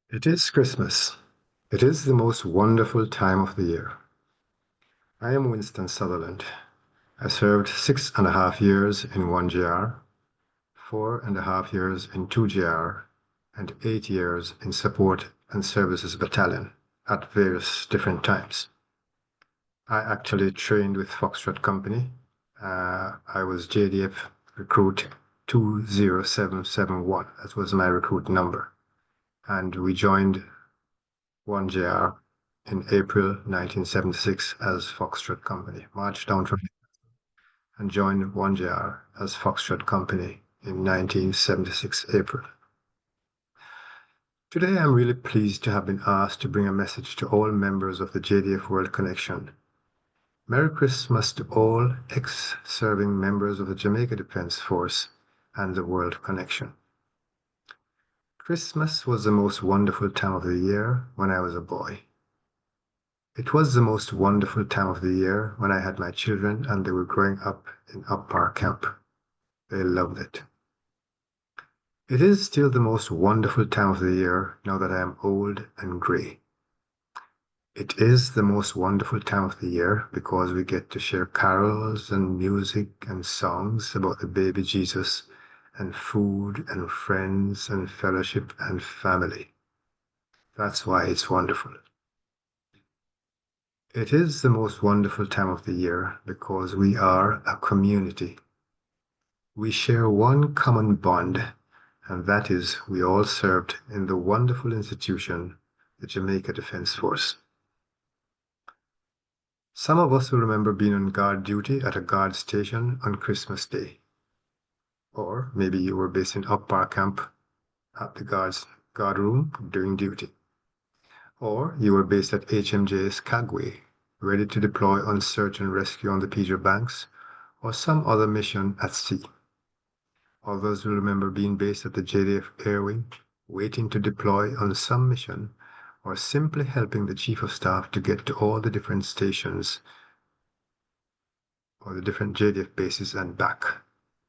It is Christmas. It is the most wonderful time of the year. I am Winston Sutherland. I served 6.5 years in 1GR, 4.5 years in 2GR, and 8 years in Support and Services Battalion at various different times. I actually trained with Foxtrot Company. I was JDF recruit 20771. That was my recruit number. And we joined 1JR in April 1976 as Foxtrot Company, marched down from and joined 1JR as Foxtrot Company in 1976 April. Today I'm really pleased to have been asked to bring a message to all members of the JDF World Konnection. Merry Christmas to all ex-serving members of the Jamaica Defence Force and the World Konnection. Christmas was the most wonderful time of the year when I was a boy. It was the most wonderful time of the year when I had my children and they were growing up in Up Park Camp. They loved it. It is still the most wonderful time of the year now that I am old and grey. It is the most wonderful time of the year because we get to share carols and music and songs about the baby Jesus and food and friends and fellowship and family. That's why it's wonderful. It is the most wonderful time of the year because we are a community. We share one common bond, and that is we all served in the wonderful institution, the Jamaica Defence Force. Some of us will remember being on guard duty at a guard station on Christmas Day. Or maybe you were based in Up Park Camp at the guard room doing duty. Or you were based at HMJ's Skagway, ready to deploy on search and rescue on the Pedro Banks, or some other mission at sea. Others will remember being based at the JDF Air Wing, waiting to deploy on some mission, or simply helping the Chief of Staff to get to all the different stations or the different JDF bases and back.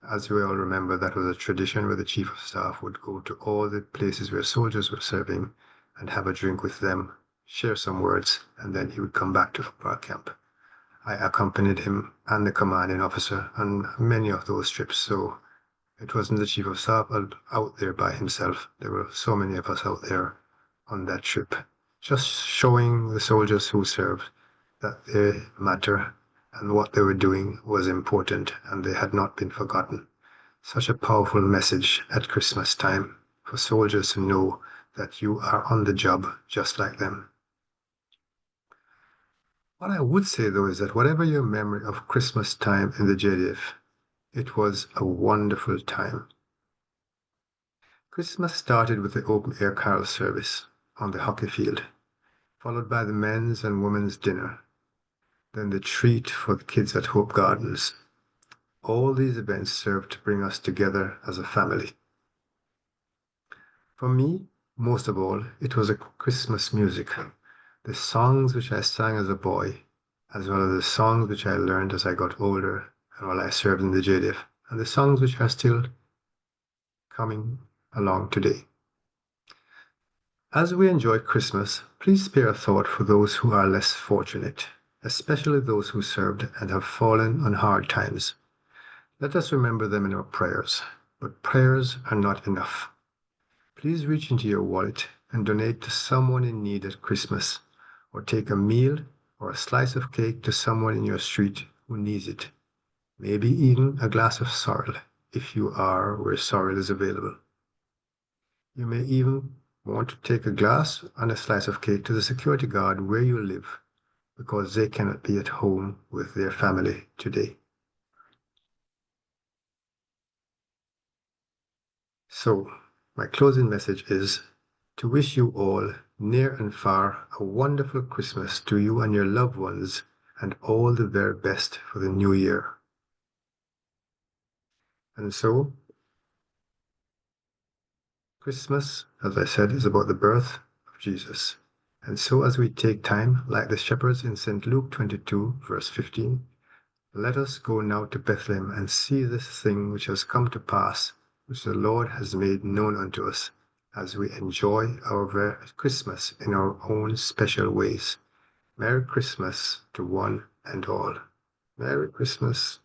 As we all remember, that was a tradition where the Chief of Staff would go to all the places where soldiers were serving and have a drink with them, share some words, and then he would come back to our camp. I accompanied him and the commanding officer on many of those trips, so it wasn't the Chief of Staff out there by himself. There were so many of us out there on that trip, just showing the soldiers who served that they matter and what they were doing was important and they had not been forgotten. Such a powerful message at Christmas time for soldiers to know that you are on the job just like them. What I would say though is that whatever your memory of Christmas time in the JDF, it was a wonderful time. Christmas started with the open air carol service on the hockey field, followed by the men's and women's dinner, then the treat for the kids at Hope Gardens. All these events served to bring us together as a family. For me, most of all, it was a Christmas music. The songs which I sang as a boy, as well as the songs which I learned as I got older and while I served in the JDF, and the songs which are still coming along today. As we enjoy Christmas, please spare a thought for those who are less fortunate, especially those who served and have fallen on hard times. Let us remember them in our prayers, but prayers are not enough. Please reach into your wallet and donate to someone in need at Christmas, or take a meal or a slice of cake to someone in your street who needs it. Maybe even a glass of sorrel, if you are where sorrel is available. You may even want to take a glass and a slice of cake to the security guard where you live, because they cannot be at home with their family today. So, my closing message is to wish you all, near and far, a wonderful Christmas to you and your loved ones, and all the very best for the new year. And so, Christmas, as I said, is about the birth of Jesus. And so, as we take time, like the shepherds in St. Luke 22, verse 15, let us go now to Bethlehem and see this thing which has come to pass, which the Lord has made known unto us. as we enjoy our Christmas in our own special ways. Merry Christmas to one and all. Merry Christmas.